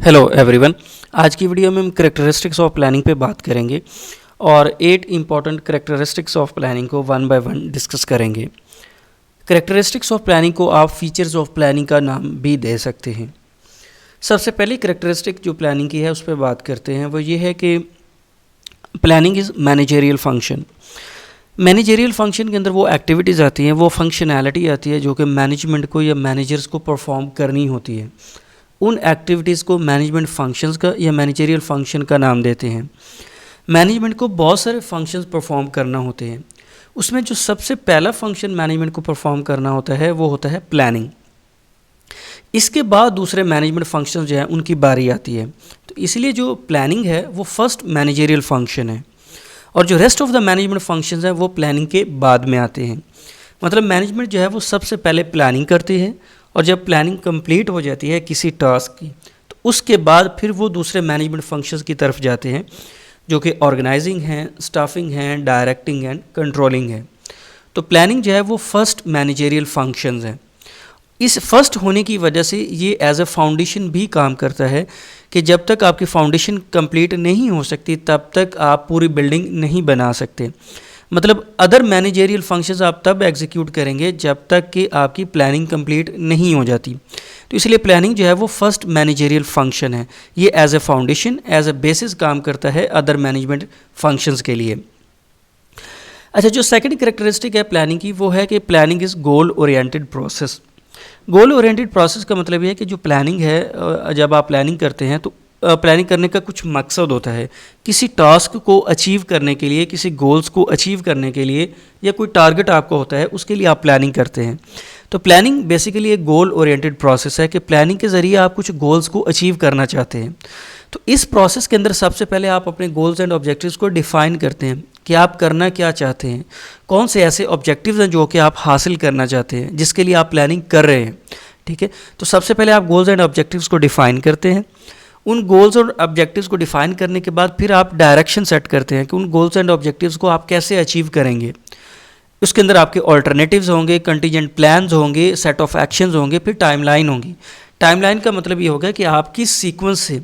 Hello everyone. आज की video में हम करेक्टरिस्टिक्स ऑफ प्लानिंग पे बात करेंगे और 8 इंपॉर्टेंट करेक्टरिस्टिक्स ऑफ प्लानिंग को वन बाय वन डिस्कस करेंगे। करेक्टरिस्टिक्स ऑफ प्लानिंग को आप फीचर्स ऑफ प्लानिंग का नाम भी दे सकते हैं। सबसे पहली करेक्टरिस्टिक जो प्लानिंग की है उस पर बात करते हैं, वो ये है कि planning is managerial function. Managerial function के अंदर वो एक्टिविटीज़ आती हैं, वो फंक्शनैलिटी आती है जो कि मैनेजमेंट को या मैनेजर्स को परफॉर्म करनी होती है। उन एक्टिविटीज़ को मैनेजमेंट फंक्शंस का या मैनेजरियल फंक्शन का नाम देते हैं। मैनेजमेंट को बहुत सारे फंक्शंस परफॉर्म करना होते हैं, उसमें जो सबसे पहला फंक्शन मैनेजमेंट को परफॉर्म करना होता है वो होता है प्लानिंग। इसके बाद दूसरे मैनेजमेंट फंक्शंस जो हैं उनकी बारी आती है। तो इसलिए जो प्लानिंग है वो फर्स्ट मैनेजरियल फंक्शन है और जो rest of the management functions हैं वो प्लानिंग के बाद में आते हैं। मतलब मैनेजमेंट जो है वो सबसे पहले प्लानिंग करती है और जब प्लानिंग कंप्लीट हो जाती है किसी टास्क की तो उसके बाद फिर वो दूसरे मैनेजमेंट फंक्शंस की तरफ जाते हैं जो कि ऑर्गेनाइजिंग हैं, स्टाफिंग हैं, डायरेक्टिंग एंड कंट्रोलिंग है। तो प्लानिंग जो है वो फर्स्ट मैनेजरियल फंक्शंस हैं। इस फर्स्ट होने की वजह से ये एज अ फाउंडेशन भी काम करता है कि जब तक आपकी फाउंडेशन कंप्लीट नहीं हो सकती तब तक आप पूरी बिल्डिंग नहीं बना सकते। मतलब अदर मैनेजरियल फंक्शंस आप तब एग्जीक्यूट करेंगे जब तक कि आपकी प्लानिंग कंप्लीट नहीं हो जाती। तो इसलिए प्लानिंग जो है वो फर्स्ट मैनेजरियल फंक्शन है। ये as a foundation, as a basis काम करता है अदर मैनेजमेंट फंक्शंस के लिए। अच्छा, जो सेकंड कैरेक्टरिस्टिक है प्लानिंग की वो है कि planning is goal oriented process. Goal oriented process का मतलब ये है कि जो प्लानिंग है, जब आप प्लानिंग करते हैं तो प्लानिंग करने का कुछ मकसद होता है। किसी टास्क को अचीव करने के लिए, किसी गोल्स को अचीव करने के लिए या कोई टारगेट आपको होता है उसके लिए आप प्लानिंग करते हैं। तो प्लानिंग बेसिकली एक गोल ओरिएंटेड प्रोसेस है कि प्लानिंग के ज़रिए आप कुछ गोल्स को अचीव करना चाहते हैं। तो इस प्रोसेस के अंदर सबसे पहले आप अपने गोल्स एंड ऑब्जेक्टिव्स को डिफ़ाइन करते हैं कि आप करना क्या चाहते हैं, कौन से ऐसे ऑब्जेक्टिव्स हैं जो कि आप हासिल करना चाहते हैं जिसके लिए आप प्लानिंग कर रहे हैं। ठीक है, तो सबसे पहले आप गोल्स एंड ऑब्जेक्टिव्स को डिफ़ाइन करते हैं। उन गोल्स और ऑब्जेक्टिव्स को डिफ़ाइन करने के बाद फिर आप डायरेक्शन सेट करते हैं कि उन गोल्स एंड ऑब्जेक्टिव्स को आप कैसे अचीव करेंगे। उसके अंदर आपके ऑल्टरनेटिव्स होंगे, कंटीजेंट प्लान्स होंगे, सेट ऑफ एक्शंस होंगे, फिर टाइमलाइन होंगी। टाइमलाइन का मतलब ये होगा कि आप किस सीक्वेंस से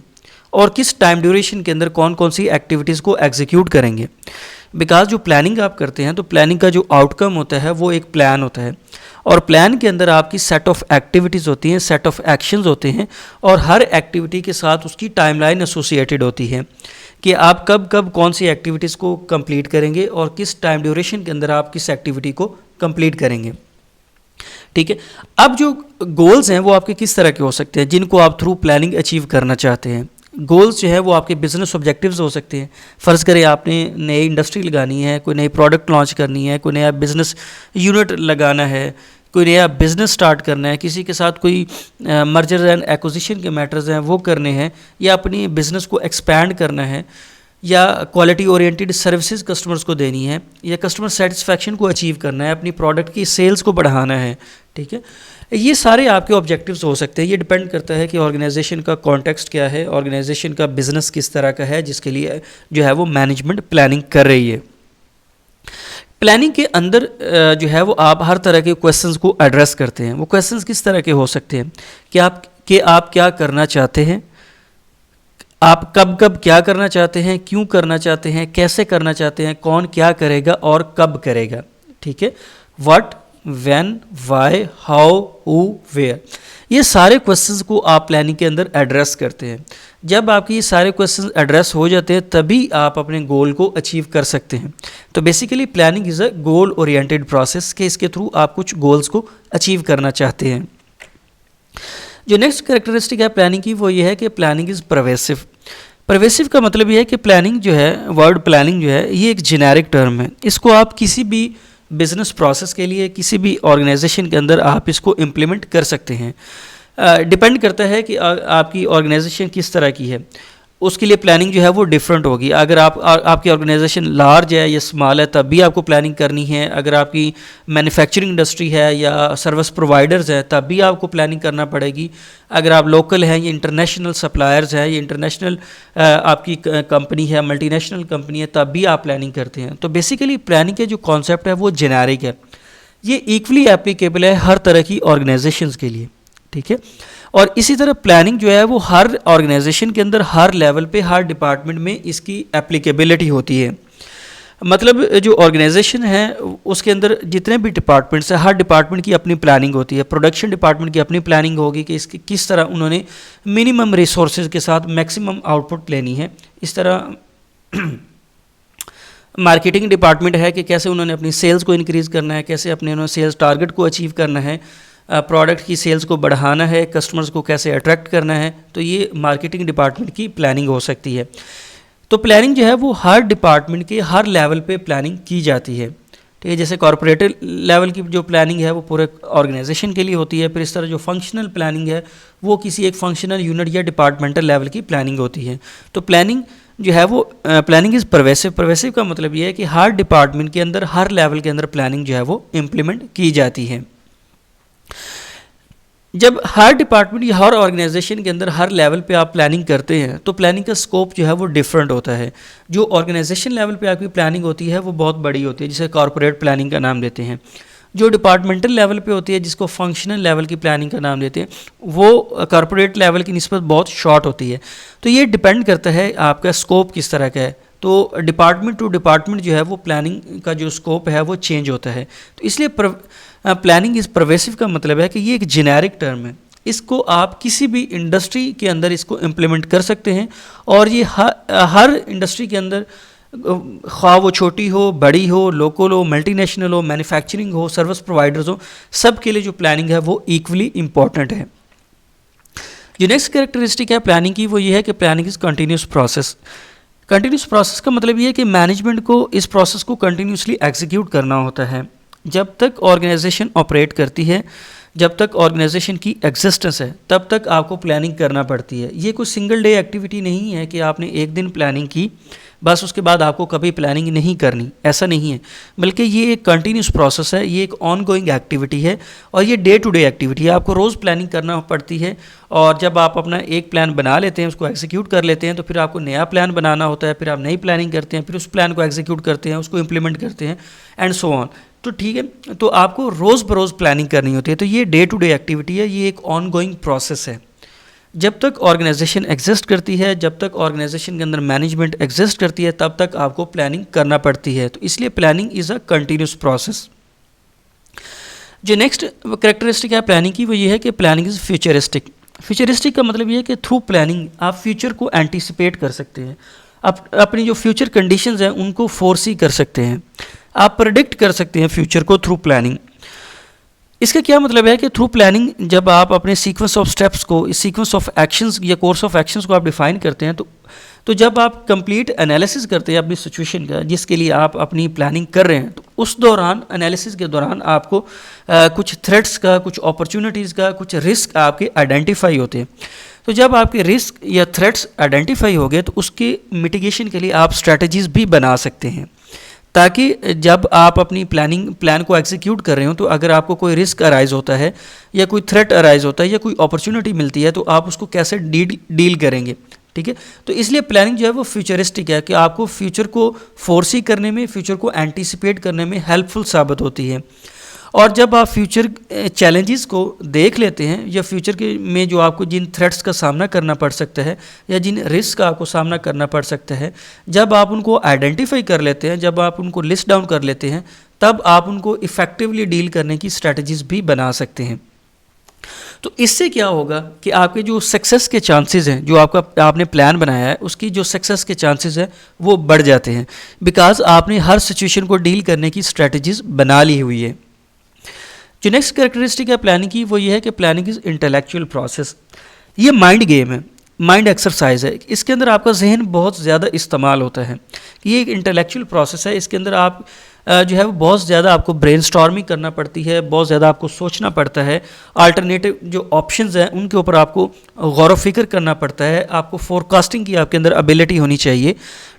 और किस टाइम ड्यूरेशन के अंदर कौन कौन सी एक्टिविटीज़ को एग्जीक्यूट करेंगे। बिकॉज जो प्लानिंग आप करते हैं तो प्लानिंग का जो आउटकम होता है वो एक प्लान होता है और प्लान के अंदर आपकी सेट ऑफ एक्टिविटीज़ होती हैं, सेट ऑफ एक्शंस होते हैं और हर एक्टिविटी के साथ उसकी टाइमलाइन एसोसिएटेड होती है कि आप कब कब कौन सी एक्टिविटीज़ को कंप्लीट करेंगे और किस टाइम ड्यूरेशन के अंदर आप किस एक्टिविटी को कंप्लीट करेंगे। ठीक है, अब जो गोल्स हैं वो आपके किस तरह के हो सकते हैं जिनको आप थ्रू प्लानिंग अचीव करना चाहते हैं। गोल्स जो है वो आपके बिजनेस ऑब्जेक्टिव्स हो सकते हैं। फ़र्ज़ करें आपने नई इंडस्ट्री लगानी है, कोई नई प्रोडक्ट लॉन्च करनी है, कोई नया बिज़नेस यूनिट लगाना है, कोई नया बिज़नेस स्टार्ट करना है, किसी के साथ कोई मर्जर एंड एक्विजिशन के मैटर्स हैं वो करने हैं, या अपनी बिज़नेस को एक्सपैंड करना है, या क्वालिटी ओरिएंटेड सर्विसेज कस्टमर्स को देनी है, या कस्टमर सेटिस्फैक्शन को अचीव करना है, अपनी प्रोडक्ट की सेल्स को बढ़ाना है। ठीक है, ये सारे आपके ऑब्जेक्टिव्स हो सकते हैं। ये डिपेंड करता है कि ऑर्गेनाइजेशन का कॉन्टेक्स्ट क्या है, ऑर्गेनाइजेशन का बिजनेस किस तरह का है जिसके लिए जो है वो मैनेजमेंट प्लानिंग कर रही है। प्लानिंग के अंदर जो है वो आप हर तरह के क्वेश्चंस को एड्रेस करते हैं। वो क्वेश्चंस किस तरह के हो सकते हैं कि आप क्या करना चाहते हैं, आप कब कब क्या करना चाहते हैं, क्यों करना चाहते हैं, कैसे करना चाहते हैं, कौन क्या करेगा और कब करेगा। ठीक है, what, when, why, how, who, where, ये सारे क्वेश्चंस को आप प्लानिंग के अंदर एड्रेस करते हैं। जब आपके ये सारे क्वेश्चंस एड्रेस हो जाते हैं तभी आप अपने गोल को अचीव कर सकते हैं। तो basically planning is a goal oriented process के इसके थ्रू आप कुछ गोल्स को अचीव करना चाहते हैं। जो नेक्स्ट कैरेक्टरिस्टिक है प्लानिंग की वो ये है कि प्लानिंग इज़ परवेसिव। परवेसिव का मतलब ये है कि प्लानिंग जो है, वर्ड प्लानिंग जो है ये एक जेनेरिक टर्म है। इसको आप किसी भी बिजनेस प्रोसेस के लिए, किसी भी ऑर्गेनाइजेशन के अंदर आप इसको इम्प्लीमेंट कर सकते हैं। डिपेंड करता है कि आपकी ऑर्गेनाइजेशन किस तरह की है, उसके लिए प्लानिंग जो है वो डिफरेंट होगी। अगर आपकी ऑर्गेनाइजेशन लार्ज है या स्मॉल है तब भी आपको प्लानिंग करनी है। अगर आपकी मैन्युफैक्चरिंग इंडस्ट्री है या सर्विस प्रोवाइडर्स है तब भी आपको प्लानिंग करना पड़ेगी। अगर आप लोकल हैं या इंटरनेशनल सप्लायर्स हैं या इंटरनेशनल आपकी कंपनी है, मल्टीनेशनल कंपनी है, तब भी आप प्लानिंग करते हैं। तो बेसिकली प्लानिंग के जो कॉन्सेप्ट है वो जेनेरिक है, ये इक्वली एप्लीकेबल है हर तरह की ऑर्गेनाइजेशंस के लिए। ठीक है, और इसी तरह प्लानिंग जो है वो हर ऑर्गेनाइजेशन के अंदर हर लेवल पे हर डिपार्टमेंट में इसकी एप्लीकेबिलिटी होती है। मतलब जो ऑर्गेनाइजेशन है उसके अंदर जितने भी डिपार्टमेंट्स हैं, हर डिपार्टमेंट की अपनी प्लानिंग होती है। प्रोडक्शन डिपार्टमेंट की अपनी प्लानिंग होगी कि इसकी किस तरह उन्होंने मिनिमम रिसोर्सेज के साथ मैक्सिमम आउटपुट लेनी है। इस तरह मार्केटिंग डिपार्टमेंट है कि कैसे उन्होंने अपनी सेल्स को इंक्रीज़ करना है, कैसे अपने उन्होंने सेल्स टारगेट को अचीव करना है, प्रोडक्ट की सेल्स को बढ़ाना है, कस्टमर्स को कैसे अट्रैक्ट करना है। तो ये मार्केटिंग डिपार्टमेंट की प्लानिंग हो सकती है। तो प्लानिंग जो है वो हर डिपार्टमेंट के हर लेवल पे प्लानिंग की जाती है। ठीक है, जैसे कॉर्पोरेट लेवल की जो प्लानिंग है वो पूरे ऑर्गेनाइजेशन के लिए होती है। फिर इस तरह जो फंक्शनल प्लानिंग है वो किसी एक फंक्शनल यूनिट या डिपार्टमेंटल लेवल की प्लानिंग होती है। तो प्लानिंग जो है वो प्लानिंग इज़ परवेसिव। परवेसिव का मतलब ये है कि हर डिपार्टमेंट के अंदर हर लेवल के अंदर प्लानिंग जो है वो इम्प्लीमेंट की जाती है। जब हर डिपार्टमेंट या हर ऑर्गेनाइजेशन के अंदर हर लेवल पे आप प्लानिंग करते हैं तो प्लानिंग का स्कोप जो है वो डिफरेंट होता है। जो ऑर्गेनाइजेशन लेवल पे आपकी प्लानिंग होती है वो बहुत बड़ी होती है, जिसे कॉर्पोरेट प्लानिंग का नाम देते हैं। जो डिपार्टमेंटल लेवल पे होती है, जिसको फंक्शनल लेवल की प्लानिंग का नाम देते हैं, वो कॉर्पोरेट लेवल की निस्बत बहुत शॉर्ट होती है। तो ये डिपेंड करता है आपका स्कोप किस तरह का है। तो डिपार्टमेंट टू डिपार्टमेंट जो है वो प्लानिंग का जो स्कोप है वो चेंज होता है। तो इसलिए प्लानिंग इज़ परवेसिव का मतलब है कि ये एक जेनेरिक टर्म है। इसको आप किसी भी इंडस्ट्री के अंदर इसको इम्प्लीमेंट कर सकते हैं और ये हर इंडस्ट्री के अंदर, ख्वाह वो छोटी हो, बड़ी हो, लोकल हो, मल्टीनेशनल हो, मैन्युफैक्चरिंग हो, सर्विस प्रोवाइडर्स हो, सब के लिए जो प्लानिंग है वो इक्वली इम्पॉर्टेंट है। जो नेक्स्ट कैरेक्टरिस्टिक है प्लानिंग की वो ये है कि planning is continuous process. Continuous process का मतलब ये है कि मैनेजमेंट को इस प्रोसेस को कंटिन्यूसली एग्जीक्यूट करना होता है। जब तक ऑर्गेनाइजेशन ऑपरेट करती है, जब तक ऑर्गेनाइजेशन की एग्जिस्टेंस है, तब तक आपको प्लानिंग करना पड़ती है। ये कोई सिंगल डे एक्टिविटी नहीं है कि आपने एक दिन प्लानिंग की बस उसके बाद आपको कभी प्लानिंग नहीं करनी, ऐसा नहीं है। बल्कि ये एक कंटिन्यूस प्रोसेस है, ये एक ऑन गोइंग एक्टिविटी है और ये डे टू डे एक्टिविटी है। आपको रोज़ प्लानिंग करना पड़ती है और जब आप अपना एक प्लान बना लेते हैं, उसको एग्जीक्यूट कर लेते हैं, तो फिर आपको नया प्लान बनाना होता है, फिर आप नई प्लानिंग करते हैं, फिर उस प्लान को एग्जीक्यूट करते हैं, उसको इम्प्लीमेंट करते हैं एंड सो ऑन। तो ठीक है, तो आपको रोज़ बरोज़ प्लानिंग करनी होती है। तो ये डे टू डे एक्टिविटी है, ये एक ऑन गोइंग प्रोसेस है। जब तक ऑर्गेनाइजेशन एग्जिस्ट करती है, जब तक ऑर्गेनाइजेशन के अंदर मैनेजमेंट एग्जिस्ट करती है, तब तक आपको प्लानिंग करना पड़ती है। तो इसलिए planning is a continuous process. जो नेक्स्ट कैरेक्टरिस्टिक है प्लानिंग की वो ये है कि प्लानिंग इज़ फ्यूचरिस्टिक। फ्यूचरिस्टिक का मतलब ये है कि थ्रू प्लानिंग आप फ्यूचर को एंटीसिपेट कर सकते हैं। आप अपनी जो फ्यूचर कंडीशंस हैं उनको फोरसी कर सकते हैं, आप प्रेडिक्ट कर सकते हैं फ्यूचर को थ्रू प्लानिंग। इसका क्या मतलब है कि थ्रू प्लानिंग जब आप अपने सीक्वेंस ऑफ स्टेप्स को, इस सीक्वेंस ऑफ एक्शंस या कोर्स ऑफ एक्शंस को आप डिफाइन करते हैं, तो जब आप कंप्लीट एनालिसिस करते हैं अपनी सिचुएशन का जिसके लिए आप अपनी प्लानिंग कर रहे हैं, तो उस दौरान एनालिसिस के दौरान आपको कुछ थ्रेट्स का, कुछ अपॉर्चुनिटीज़ का, कुछ रिस्क आपके आइडेंटिफाई होते हैं। तो जब आपके रिस्क या थ्रेट्स आइडेंटिफाई हो गए तो उसके मिटिगेशन के लिए आप स्ट्रैटेजीज़ भी बना सकते हैं, ताकि जब आप अपनी प्लान को एग्जीक्यूट कर रहे हो तो अगर आपको कोई रिस्क अराइज होता है या कोई थ्रेट अराइज होता है या कोई अपॉर्चुनिटी मिलती है तो आप उसको कैसे डील करेंगे। ठीक है, तो इसलिए प्लानिंग जो है वो फ्यूचरिस्टिक है कि आपको फ्यूचर को फोरसी करने में, फ्यूचर को एंटीसिपेट करने में हेल्पफुल साबित होती है। और जब आप फ्यूचर चैलेंजेस को देख लेते हैं या फ्यूचर के में जो आपको जिन थ्रेट्स का सामना करना पड़ सकता है या जिन रिस्क का आपको सामना करना पड़ सकता है, जब आप उनको आइडेंटिफाई कर लेते हैं, जब आप उनको लिस्ट डाउन कर लेते हैं, तब आप उनको इफ़ेक्टिवली डील करने की स्ट्रैटेजीज़ भी बना सकते हैं। तो इससे क्या होगा कि आपके जो सक्सेस के चांसेस हैं, जो आपने प्लान बनाया है उसकी जो सक्सेस के चांसेस हैं वो बढ़ जाते हैं, बिकॉज आपने हर सिचुएशन को डील करने की स्ट्रैटेजीज़ बना ली हुई है। जो नेक्स्ट कैरेक्टरिस्टिक है प्लानिंग की वो ये है कि प्लानिंग इज़ इंटेलेक्चुअल प्रोसेस। ये माइंड गेम है, माइंड एक्सरसाइज है। इसके अंदर आपका जहन बहुत ज़्यादा इस्तेमाल होता है। ये एक इंटेलेक्चुअल प्रोसेस है। इसके अंदर आप जो है वो बहुत ज़्यादा आपको ब्रेनस्टॉर्मिंग करना पड़ती है, बहुत ज़्यादा आपको सोचना पड़ता है, अल्टरनेटिव जो ऑप्शंस हैं उनके ऊपर आपको गौर व फिक्र करना पड़ता है, आपको फोरकास्टिंग की आपके अंदर एबिलिटी होनी चाहिए,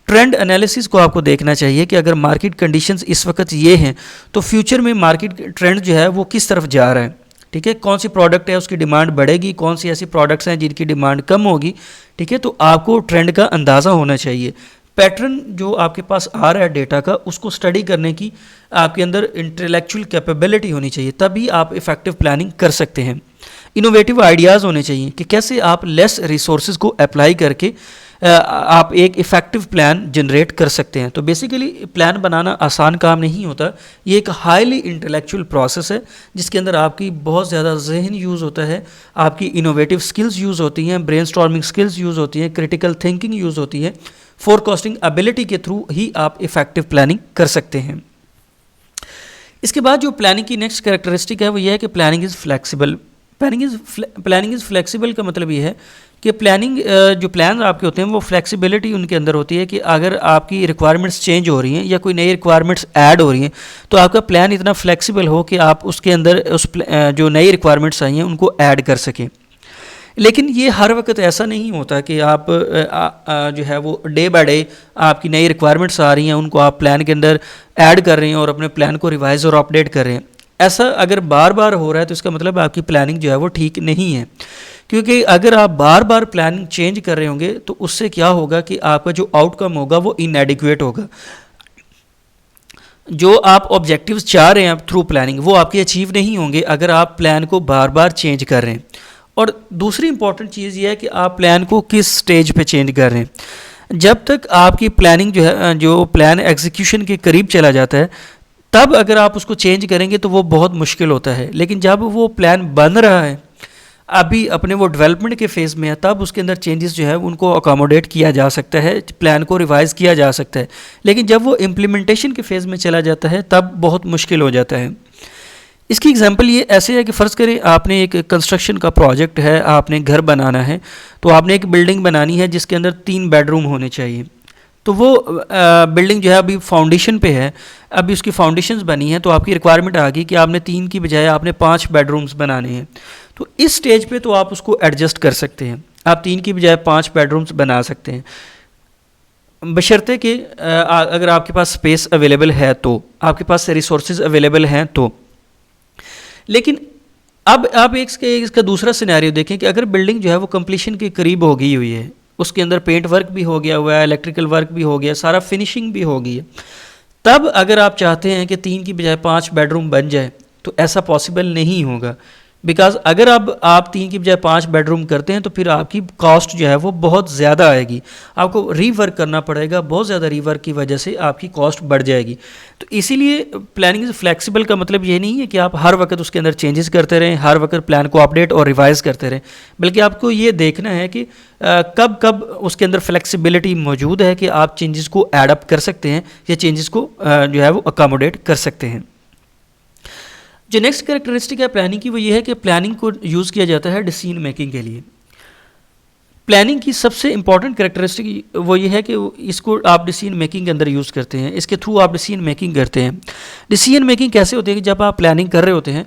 ट्रेंड एनालिसिस को आपको देखना चाहिए कि अगर मार्केट कंडीशंस इस वक्त ये हैं तो फ्यूचर में मार्केट ट्रेंड जो है वो किस तरफ जा रहा है। ठीक है, कौन सी प्रोडक्ट है उसकी डिमांड बढ़ेगी, कौन सी ऐसी प्रोडक्ट्स हैं जिनकी डिमांड कम होगी। ठीक है, तो आपको ट्रेंड का अंदाज़ा होना चाहिए, पैटर्न जो आपके पास आ रहा है डेटा का, उसको स्टडी करने की आपके अंदर इंटेलेक्चुअल कैपेबिलिटी होनी चाहिए, तभी आप इफ़ेक्टिव प्लानिंग कर सकते हैं। इनोवेटिव आइडियाज़ होने चाहिए कि कैसे आप लेस रिसोर्सेज को अप्लाई करके आप एक इफ़ेक्टिव प्लान जनरेट कर सकते हैं। तो बेसिकली प्लान बनाना आसान काम नहीं होता, ये एक हाईली इंटेलेक्चुअल प्रोसेस है जिसके अंदर आपकी बहुत ज़्यादा जहन यूज़ होता है, आपकी इनोवेटिव स्किल्स यूज़ होती हैं, ब्रेनस्टॉर्मिंग स्किल्स यूज़ होती हैं, क्रिटिकल थिंकिंग यूज़ होती है। फोरकास्टिंग एबिलिटी के थ्रू ही आप इफ़ेक्टिव प्लानिंग कर सकते हैं। इसके बाद जो प्लानिंग की नेक्स्ट कैरेक्टरिस्टिक है वो ये है कि planning is flexible. Planning is flexible का मतलब ये है कि प्लानिंग जो प्लान आपके होते हैं वो फ्लेक्सिबिलिटी उनके अंदर होती है कि अगर आपकी रिक्वायरमेंट्स चेंज हो रही हैं या कोई नई रिक्वायरमेंट्स ऐड हो रही हैं तो आपका प्लान इतना फ्लेक्सिबल हो कि आप उसके अंदर उस जो नई रिक्वायरमेंट्स आई हैं उनको ऐड कर सकें। लेकिन ये हर वक्त ऐसा नहीं होता कि आप जो है वो डे बाय डे आपकी नई रिक्वायरमेंट्स आ रही हैं उनको आप प्लान के अंदर ऐड कर रहे हैं और अपने प्लान को रिवाइज और अपडेट कर रहे हैं। ऐसा अगर बार बार हो रहा है तो इसका मतलब आपकी प्लानिंग जो है वो ठीक नहीं है, क्योंकि अगर आप बार बार प्लानिंग चेंज कर रहे होंगे तो उससे क्या होगा कि आपका जो आउटकम होगा वो इनएडिक्वेट होगा। जो आप ऑब्जेक्टिव्स चाह रहे हैं थ्रू प्लानिंग वो आपके अचीव नहीं होंगे अगर आप प्लान को बार बार चेंज कर रहे हैं। और दूसरी इंपॉर्टेंट चीज़ ये है कि आप प्लान को किस स्टेज पे चेंज कर रहे हैं। जब तक आपकी प्लानिंग जो है, जो प्लान एग्जीक्यूशन के करीब चला जाता है, तब अगर आप उसको चेंज करेंगे तो वो बहुत मुश्किल होता है। लेकिन जब वो प्लान बन रहा है, अभी अपने वो डेवलपमेंट के फेज़ में है, तब उसके अंदर चेंजेस जो है उनको अकोमोडेट किया जा सकता है, प्लान को रिवाइज़ किया जा सकता है। लेकिन जब वो इम्प्लीमेंटेशन के फेज़ में चला जाता है तब बहुत मुश्किल हो जाता है। इसकी एग्जांपल ये ऐसे है कि फ़र्ज़ करें आपने एक कंस्ट्रक्शन का प्रोजेक्ट है, आपने घर बनाना है, तो आपने एक बिल्डिंग बनानी है जिसके अंदर 3 बेडरूम होने चाहिए। तो वो बिल्डिंग जो है अभी फाउंडेशन पे है, अभी उसकी फाउंडेशंस बनी है, तो आपकी रिक्वायरमेंट आ गई कि आपने 3 की बजाय आपने 5 बेडरूम्स बनाने हैं। तो इस स्टेज पे तो आप उसको एडजस्ट कर सकते हैं, आप 3 की बजाय 5 बेडरूम्स बना सकते हैं, बशर्ते कि अगर आपके पास स्पेस अवेलेबल है, तो आपके पास रिसोर्सेज अवेलेबल हैं तो। लेकिन अब आप इसका दूसरा सिनेरियो देखें कि अगर बिल्डिंग जो है वो कंप्लीशन के करीब हो गई हुई है, उसके अंदर पेंट वर्क भी हो गया हुआ है, इलेक्ट्रिकल वर्क भी हो गया, सारा फिनिशिंग भी हो गई है, तब अगर आप चाहते हैं कि 3 की बजाय 5 बेडरूम बन जाए तो ऐसा पॉसिबल नहीं होगा। बिकॉज अगर अब आप 3 की बजाय 5 बेडरूम करते हैं तो फिर आपकी कॉस्ट जो है वो बहुत ज़्यादा आएगी, आपको रीवर्क करना पड़ेगा, बहुत ज़्यादा रीवर्क की वजह से आपकी कॉस्ट बढ़ जाएगी। तो इसीलिए प्लानिंग इज़ फ्लेक्सिबल का मतलब ये नहीं है कि आप हर वक्त उसके अंदर चेंजेस करते रहें, हर वक्त प्लान को अपडेट और रिवाइज़ करते रहें, बल्कि आपको ये देखना है कि कब कब उसके अंदर फ्लेक्सिबिलिटी मौजूद है कि आप चेंजेस को एडअप कर सकते हैं या चेंजेस को जो है वो अकोमोडेट कर सकते हैं। जो नेक्स्ट कैरेक्टरिस्टिक है प्लानिंग की वो ये है कि प्लानिंग को यूज़ किया जाता है डिसीजन मेकिंग के लिए। प्लानिंग की सबसे इंपॉर्टेंट कैरेक्टरिस्टिक वो ये है कि इसको आप डिसीजन मेकिंग के अंदर यूज़ करते हैं, इसके थ्रू आप डिसीजन मेकिंग करते हैं। डिसीजन मेकिंग कैसे होती है कि जब आप प्लानिंग कर रहे होते हैं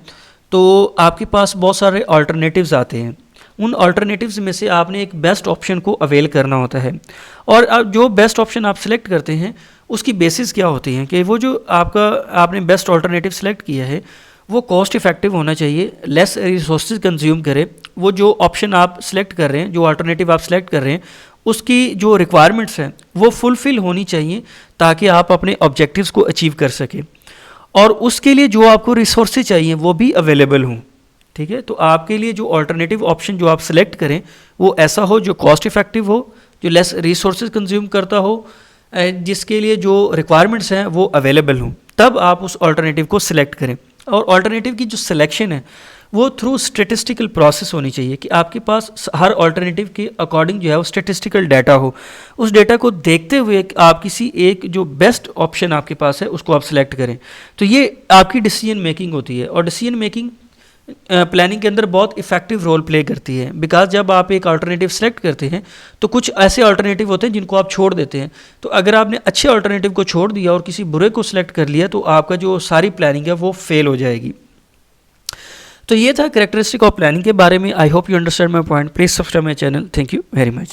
तो आपके पास बहुत सारे अल्टरनेटिव्स आते हैं, उन अल्टरनेटिव्स में से आपने एक बेस्ट ऑप्शन को अवेल करना होता है। और जो बेस्ट ऑप्शन आप सेलेक्ट करते हैं उसकी बेसिस क्या होती है कि वो जो आपने बेस्ट अल्टरनेटिव सेलेक्ट किया है वो कॉस्ट इफेक्टिव होना चाहिए, लेस रिसोर्सेज कंज्यूम करे। वो जो ऑप्शन आप सेलेक्ट कर रहे हैं, जो अल्टरनेटिव आप सेलेक्ट कर रहे हैं, उसकी जो रिक्वायरमेंट्स हैं वो फुलफ़िल होनी चाहिए ताकि आप अपने ऑब्जेक्टिव्स को अचीव कर सकें, और उसके लिए जो आपको रिसोर्सेज चाहिए वो भी अवेलेबल हों। ठीक है, तो आपके लिए जो अल्टरनेटिव ऑप्शन जो आप सेलेक्ट करें वो ऐसा हो जो कॉस्ट इफेक्टिव हो, जो लेस रिसोर्सेज कंज्यूम करता हो, जिसके लिए जो रिक्वायरमेंट्स हैं वो अवेलेबल हों, तब आप उस अल्टरनेटिव को सिलेक्ट करें। और अल्टरनेटिव की जो सिलेक्शन है वो थ्रू स्टेटिस्टिकल प्रोसेस होनी चाहिए कि आपके पास हर अल्टरनेटिव के अकॉर्डिंग जो है वो स्टेटिस्टिकल डाटा हो। उस डाटा को देखते हुए आप किसी एक जो बेस्ट ऑप्शन आपके पास है उसको आप सिलेक्ट करें। तो ये आपकी डिसीजन मेकिंग होती है, और डिसीजन मेकिंग प्लानिंग के अंदर बहुत इफेक्टिव रोल प्ले करती है। बिकॉज जब आप एक अल्टरनेटिव सेलेक्ट करते हैं तो कुछ ऐसे अल्टरनेटिव होते हैं जिनको आप छोड़ देते हैं। तो अगर आपने अच्छे अल्टरनेटिव को छोड़ दिया और किसी बुरे को सिलेक्ट कर लिया तो आपका जो सारी प्लानिंग है वो फेल हो जाएगी। तो ये था कैरेक्टरिस्टिक ऑफ प्लानिंग के बारे में। I hope you understand my point. Please subscribe my channel. Thank you very much.